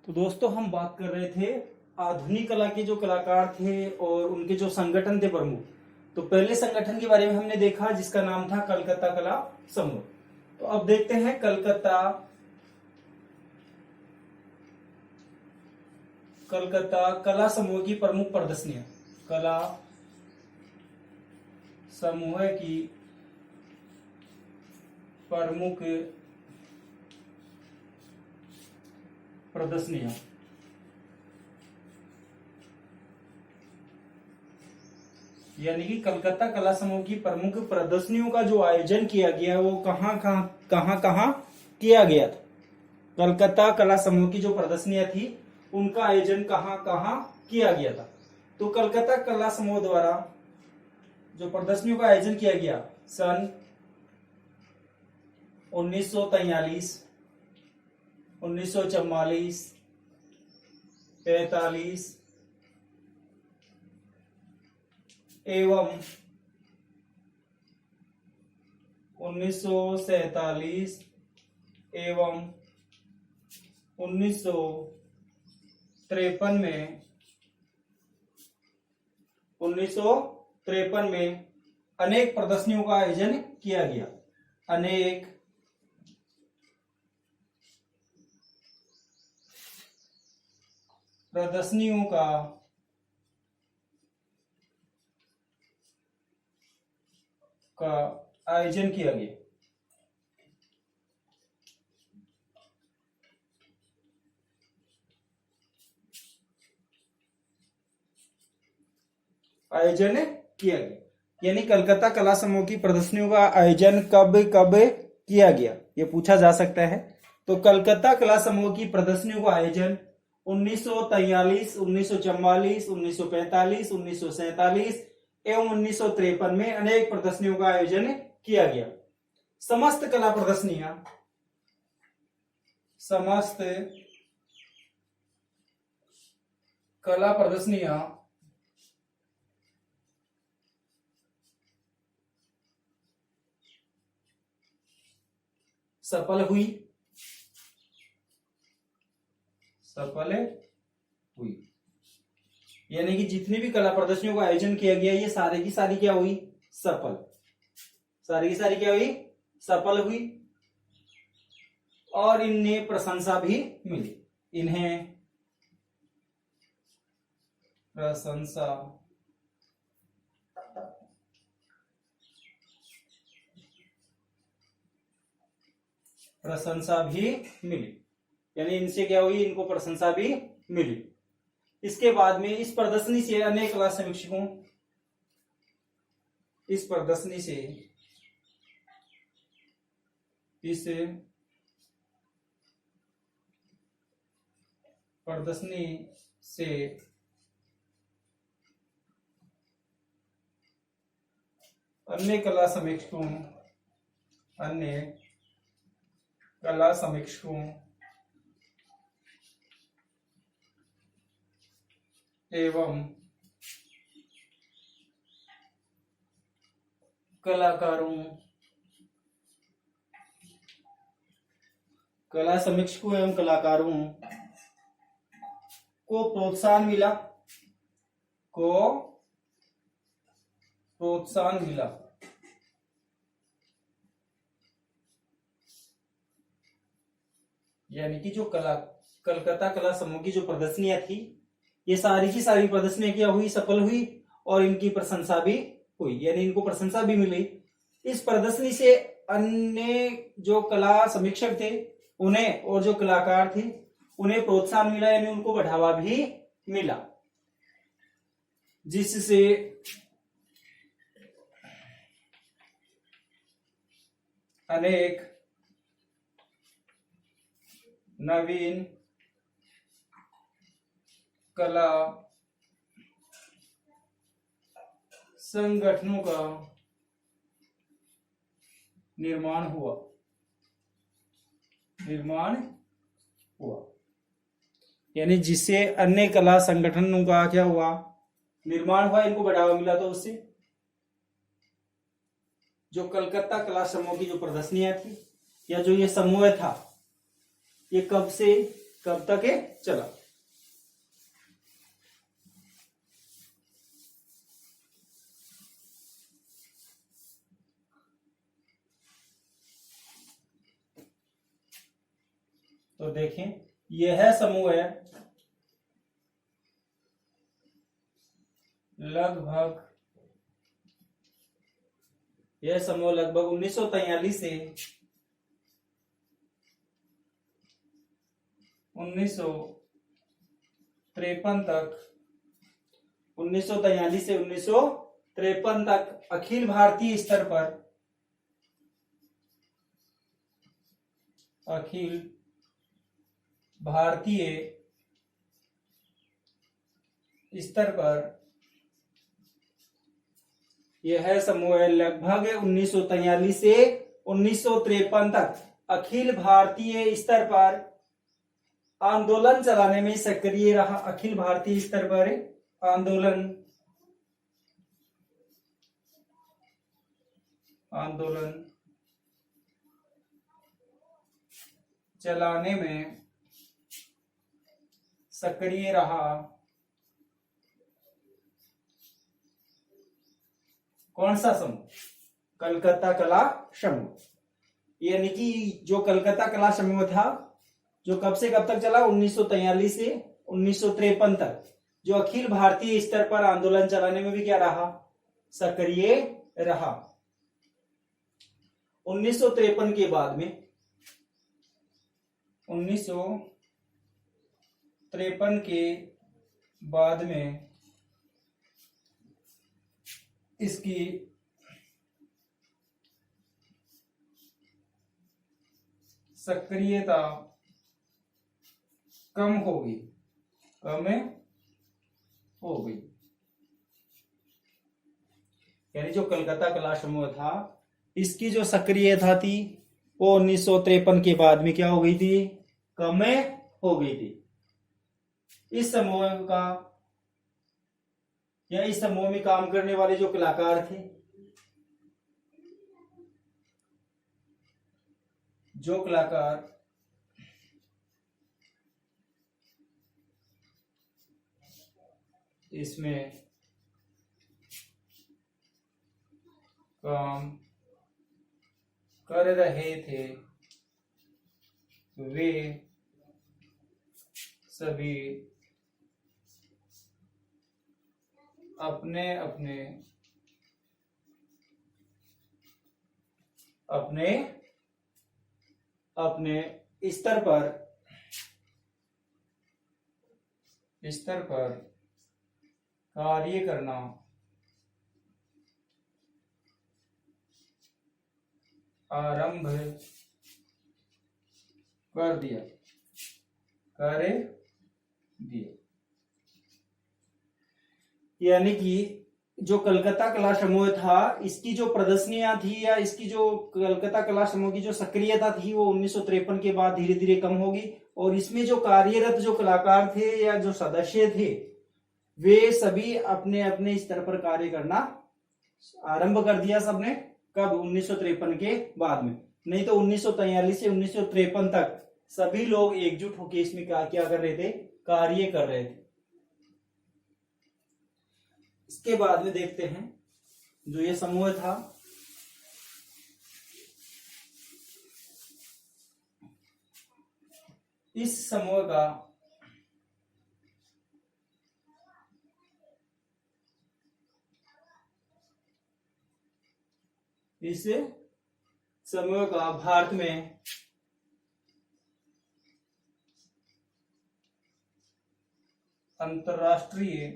तो दोस्तों हम बात कर रहे थे आधुनिक कला के जो कलाकार थे और उनके जो संगठन थे प्रमुख। तो पहले संगठन के बारे में हमने देखा जिसका नाम था कलकत्ता कला समूह। तो अब देखते हैं कलकत्ता कला समूह की प्रमुख प्रदर्शनियां। कला समूह की प्रमुख प्रदर्शनियां। यानी कि कलकत्ता कला समूह की प्रमुख प्रदर्शनियों का जो आयोजन किया गया वो कहां किया गया था। कलकत्ता कला समूह की जो प्रदर्शनियां थी उनका आयोजन कहां कहां किया गया था। तो कलकत्ता कला समूह द्वारा जो प्रदर्शनियों का आयोजन किया गया सन 1943, 1944, 45 एवं 1947 एवं 1953 में अनेक प्रदर्शनियों का आयोजन किया गया। अनेक प्रदर्शनियों का आयोजन किया गया। आयोजन किया गया यानी कलकत्ता कला समूह की प्रदर्शनियों का आयोजन कब कब किया गया ये पूछा जा सकता है। तो कलकत्ता कला समूह की प्रदर्शनियों का आयोजन 1943, 1944, 1945, 1947 एवं 1953 में अनेक प्रदर्शनियों का आयोजन किया गया। समस्त कला प्रदर्शनियां सफल हुई। यानी कि जितनी भी कला प्रदर्शनियों का आयोजन किया गया ये सारी की सारी क्या हुई? सफल। सारी की सारी क्या हुई? सफल हुई और इन्हें प्रशंसा भी मिली। इन्हें प्रशंसा भी मिली। यानी इनसे क्या हुई? इनको प्रशंसा भी मिली। इसके बाद में इस प्रदर्शनी से अनेक कला समीक्षकों इस प्रदर्शनी से अन्य कला समीक्षकों एवं कलाकारों को प्रोत्साहन मिला। यानी कि जो कलकत्ता कला समूह की जो प्रदर्शनियां थी ये सारी की सारी प्रदर्शनियां क्या हुई? सफल हुई और इनकी प्रशंसा भी हुई। यानी इनको प्रशंसा भी मिली। इस प्रदर्शनी से अन्य जो कला समीक्षक थे उन्हें और जो कलाकार थे उन्हें प्रोत्साहन मिला यानी उनको बढ़ावा भी मिला, जिससे अनेक नवीन कला संगठनों का निर्माण हुआ। यानी जिससे अन्य कला संगठनों का क्या हुआ? निर्माण हुआ, इनको बढ़ावा मिला। तो उससे जो कलकत्ता कला समूह की जो प्रदर्शनियां थी या जो ये समूह था ये कब से कब तक ये चला। तो देखें, यह समूह है लगभग, यह समूह लगभग 1943 से 1953 तक, 1943 से 1953 तक अखिल भारतीय स्तर पर, अखिल भारतीय स्तर पर यह समूह है लगभग 1943 से 1953 तक अखिल भारतीय स्तर पर आंदोलन चलाने में सक्रिय रहा। अखिल भारतीय स्तर पर आंदोलन चलाने में सक्रिय रहा। कौन सा समूह? कलकत्ता कला समूह। यानी कि जो कलकत्ता कला समूह था, जो कब से कब तक चला? 1943 से 1953 तक, जो अखिल भारतीय स्तर पर आंदोलन चलाने में भी क्या रहा? सक्रिय रहा। 1953 के बाद में, 1953 के बाद में इसकी सक्रियता कम हो गई, यानी जो कलकत्ता कला समूह था, इसकी जो सक्रियता थी वो 1953 के बाद में क्या हो गई थी? कम हो गई थी। इस समूह का, या इस समूह में काम करने वाले जो कलाकार थे, जो कलाकार इसमें काम कर रहे थे, वे सभी अपने अपने स्तर पर कार्य करना आरंभ कर दिया। यानी कि जो कलकत्ता कला समूह था, इसकी जो प्रदर्शनियां थी, या इसकी जो कलकत्ता कला समूह की जो सक्रियता थी, वो 1953 के बाद धीरे धीरे कम होगी। और इसमें जो कार्यरत जो कलाकार थे या जो सदस्य थे, वे सभी अपने अपने स्तर पर कार्य करना आरंभ कर दिया सबने। कब? 1953 के बाद में। नहीं तो 1943 से 1953 तक सभी लोग एकजुट होकर इसमें क्या कर रहे थे? कार्य कर रहे थे। इसके बाद में देखते हैं जो ये समूह था, इस समूह का भारत में अंतरराष्ट्रीय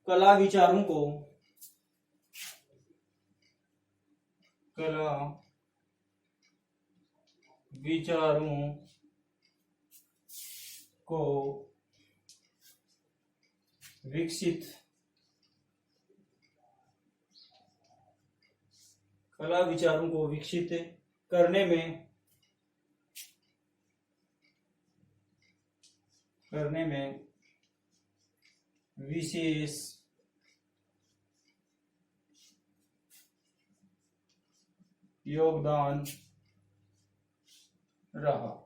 कला विचारों को विकसित करने में विशेष योगदान रहा।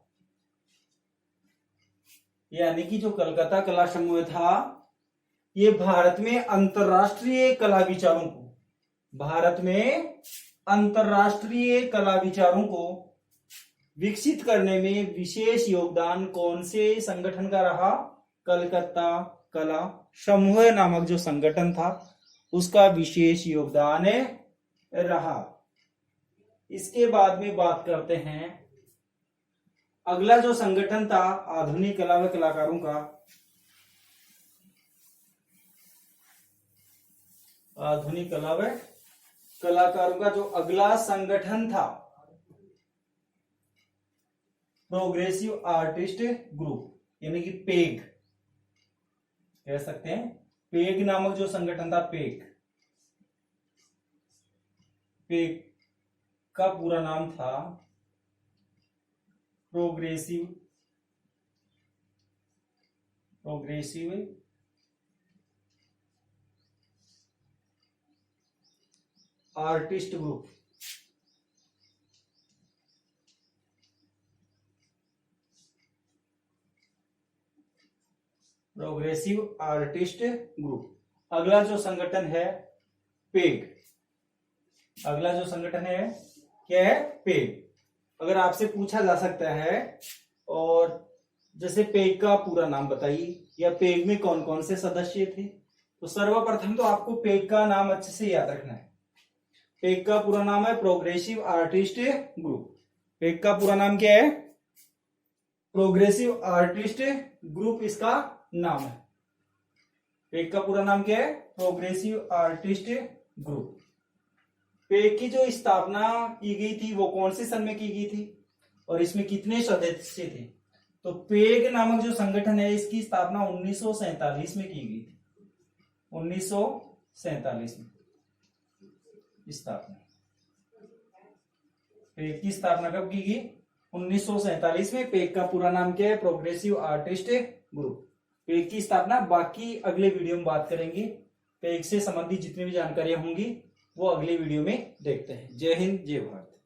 यानी कि जो कलकत्ता कला समूह था, ये भारत में अंतरराष्ट्रीय कला विचारों को, भारत में अंतरराष्ट्रीय कला विचारों को विकसित करने में विशेष योगदान कौन से संगठन का रहा? कलकत्ता कला समूह नामक जो संगठन था उसका विशेष योगदान रहा। इसके बाद में बात करते हैं, अगला जो संगठन था आधुनिक कला व कलाकारों का। आधुनिक कला व कलाकारों का जो अगला संगठन था, प्रोग्रेसिव आर्टिस्ट ग्रुप, यानी कि पेग कह सकते हैं। पेग नामक जो संगठन था, पेग का पूरा नाम था progressive artist group. Progressive artist group. अगला जो संगठन है पेग। अगला जो संगठन है क्या है? पेग। अगर आपसे पूछा जा सकता है और जैसे पेग का पूरा नाम बताइए या पेग में कौन कौन से सदस्य थे, तो सर्वप्रथम तो आपको पेग का नाम अच्छे से याद रखना है। पेग का पूरा नाम है प्रोग्रेसिव आर्टिस्ट ग्रुप। पेग का पूरा नाम क्या है? प्रोग्रेसिव आर्टिस्ट ग्रुप इसका नाम है। पेग का पूरा नाम क्या है? Progressive artist group. पेग की जो स्थापना की गई थी वो कौन से सन में की गई थी और इसमें कितने सदस्य थे? तो पेग नामक जो संगठन है इसकी स्थापना 1947 में की गई थी। 1947 में स्थापना। पेग की स्थापना कब की गई? 1947 में। पेग का पूरा नाम क्या है? Progressive artist group. पेग की स्थापना बाकी अगले वीडियो में बात करेंगे। पेग से संबंधित जितनी भी जानकारियां होंगी वो अगले वीडियो में देखते हैं। जय हिंद, जय भारत।